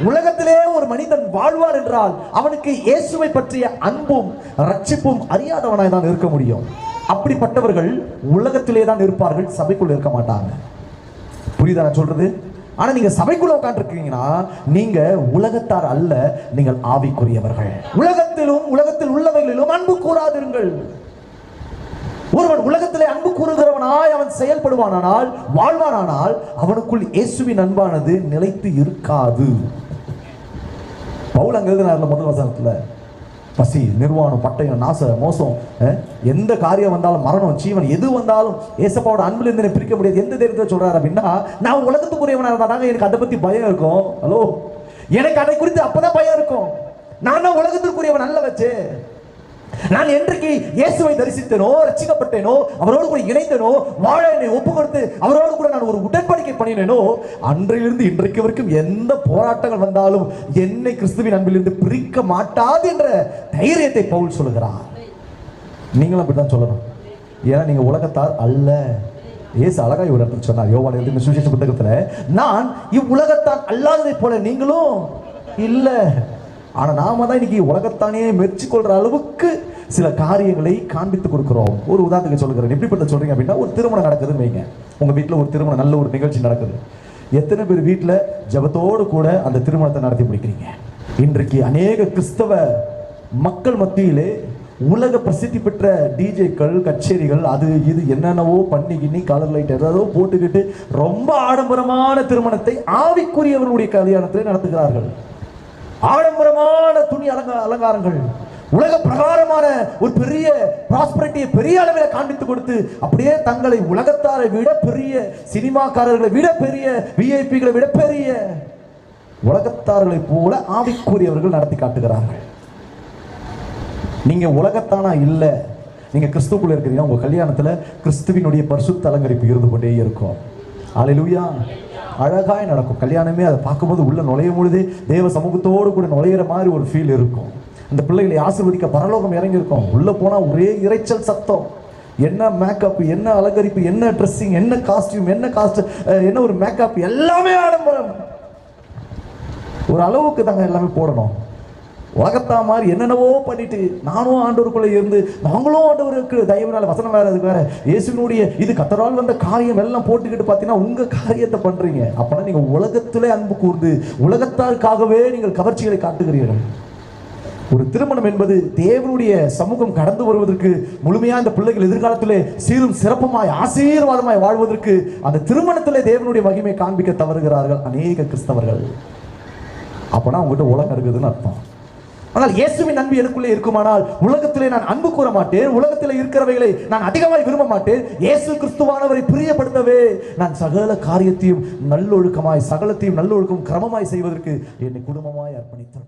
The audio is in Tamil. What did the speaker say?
உலகத்திலே ஒரு மனிதன் வாழ்வார் என்றால் அவனுக்கு இயேசுவை பற்றிய அன்பும் ரட்சிப்பும் அறியாதவனாய் தான் இருக்க முடியும். அப்படிப்பட்டவர்கள் உலகத்திலே தான் இருப்பார்கள், சபைக்குள்ள இருக்க மாட்டாங்க. புரியுதா நான் சொல்றது? ஆனா நீங்க சபைக்குள்ள உட்கார்ந்திருக்கீங்கன்னா நீங்க உலகத்தார் அல்ல, நீங்கள் ஆவிக்குரியவர்கள். உலகத்திலும் உலகத்தில் உள்ளவைகளிலும் அன்பு கூறாதிருங்கள். ஒருவன் உலகத்திலே அன்பு கூறுகிறவனாய் அவன் செயல்படுவானால், வாழ்வானால், அவனுக்குள் இயேசுவின் அன்பானது நிலைத்து இருக்காது. பவுல் அங்க எழுதினார்ல முதல் வசனத்துல, பசி, நிர்வாணம், பட்டயம், நாச, மோசம், எந்த காரியம் வந்தாலும், மரணம், ஜீவன் எது வந்தாலும் ஏசப்பாவோட அன்புல இருந்து பிரிக்க முடியாது. எந்த தைரியத்தை சொல்றாரு அப்படின்னா, நான் உலகத்துக்குரியவனா இருந்தாங்க எனக்கு அதை பத்தி பயம் இருக்கும். ஹலோ, எனக்கு அதை குறித்து அப்பதான் பயம் இருக்கும். நான் தான் உலகத்திற்குரியவன் அல்ல வச்சு. நான் என்றைக்கு இயேசுவை தரிசித்தேனோ, ரட்சிக்கப்பட்டேனோ, அவரோடு கூட இணைந்தேனோ, வாழ என்னை ஒப்பு கொடுத்து அவரோடு கூட நான் ஒரு உடன்படிக்கை பண்ணினேனோ, அன்றையிலிருந்து இன்றைக்கு வரைக்கும் எந்த போராட்டங்கள் வந்தாலும் என்னை கிறிஸ்துவின் அன்பிலிருந்து பிரிக்க மாட்டாது என்ற தைரியத்தை பவுல் சொல்லுகிறார். நீங்களும் அப்படித்தான் சொல்லணும். ஏன்னா நீங்க உலகத்தார் அல்ல. இயேசு அழகா ஒரு இடத்துல சொன்னார், யோவான் எழுதின சுவிசேஷ புத்தகத்துல, நான் இவ்வுலகத்தான் அல்லாததை போல நீங்களும் இல்ல. ஆனா நாம தான் இன்னைக்கு உலகத்தானே மெர்ச்சி கொள்ற அளவுக்கு சில காரியங்களை காண்பித்து கொடுக்கிறோம். ஒரு உதாரணத்துக்கு சொல்லுகிறேன். எப்படிப்பட்ட சொல்றீங்க அப்படின்னா, ஒரு திருமணம் நடக்குதுன்னு வைங்க. உங்க வீட்டுல ஒரு திருமணம், நல்ல ஒரு நிகழ்ச்சி நடக்குது. எத்தனை பேர் வீட்டுல ஜெபத்தோடு கூட அந்த திருமணத்தை நடத்தி முடிக்கிறீங்க? இன்றைக்கு அநேக கிறிஸ்தவ மக்கள் மத்தியிலே உலக பிரசித்தி பெற்ற டிஜேக்கள், கச்சேரிகள், அது இது என்னென்னவோ பண்ணிக்கினி கலர் லைட் ஏதோ போட்டுக்கிட்டு ரொம்ப ஆடம்பரமான திருமணத்தை ஆவிக்குரியவர்களுடைய கல்யாணத்திலே நடத்துகிறார்கள். ஆடம்பரமான துணி அலங்காரங்கள், உலக பிரகாரமான ஒரு பெரிய ப்ராஸ்பரிட்டியை பெரிய அளவில் காண்பித்து கொடுத்து அப்படியே தங்களை உலகத்தாரை விட பெரிய, சினிமாக்காரர்களை விட பெரிய, விஐபிகளை விட பெரிய உலகத்தார்களை போல ஆவிக்குரியவர்கள் நடத்தி காட்டுகிறார்கள். நீங்க உலகத்தானா இல்ல, நீங்க கிறிஸ்துவுக்குள்ள இருக்கிறீங்க. உங்க கல்யாணத்துல கிறிஸ்துவினுடைய பரிசுத்த அலங்கரிப்பு இருந்து கொண்டே இருக்கும். அல்லேலூயா. அழகாய் நடக்கும் கல்யாணமே. அதை பார்க்கும்போது உள்ள நுழையும் பொழுதே தேவ சமூகத்தோடு கூட நுழையிற மாதிரி ஒரு ஃபீல் இருக்கும். அந்த பிள்ளைகளை ஆசீர்வதிக்க பரலோகம் இறங்கி இருக்கும். உள்ள போனா ஒரே இறைச்சல் சத்தம். என்ன மேக்கப், என்ன அலங்கரிப்பு, என்ன ட்ரெஸ்ஸிங், என்ன காஸ்டியூம், என்ன ஒரு மேக்கப், எல்லாமே ஆடம்பரம். ஒரு அளவுக்கு தாங்க எல்லாமே போடணும். உலகத்தா மாதிரி என்னென்னவோ பண்ணிட்டு நானும் ஆண்டவருக்குள்ள இருந்து நாங்களும் ஆண்டவருக்கு தயவுனால வசனம் வேற, அதுக்கு வேற இயேசுனுடைய இது கத்தரால் வந்த காரியம் எல்லாம் போட்டுக்கிட்டு பார்த்தீங்கன்னா உங்க காரியத்தை பண்றீங்க. அப்பனா நீங்க உலகத்திலே அன்பு கூர்ந்து உலகத்தாருக்காகவே நீங்கள் கவர்ச்சிகளை காட்டுகிறீர்கள். ஒரு திருமணம் என்பது தேவனுடைய சமூகம் கடந்து வருவதற்கு, முழுமையா இந்த பிள்ளைகள் எதிர்காலத்திலே சீரும் சிறப்புமாய் ஆசீர்வாதமாய் வாழ்வதற்கு அந்த திருமணத்திலே தேவனுடைய மகிமை காண்பிக்க தவறுகிறார்கள் அநேக கிறிஸ்தவர்கள். அப்பனா உங்ககிட்ட உலகம் இருக்குதுன்னு அர்த்தம். ஆனால் இயேசுவின் அன்பு எனக்குள்ளே இருக்குமானால் உலகத்திலே நான் அன்பு கூற மாட்டேன், உலகத்திலே இருக்கிறவைகளை நான் அதிகமாய் விரும்ப மாட்டேன். இயேசு கிறிஸ்துவானவரை பிரியப்படுத்தவே நான் சகல காரியத்தையும் நல்லொழுக்கமாய், சகலத்தையும் நல்லொழுக்கம் கிரமமாய் செய்வதற்கு என்னை குடும்பமாய் அர்ப்பணித்தேன்.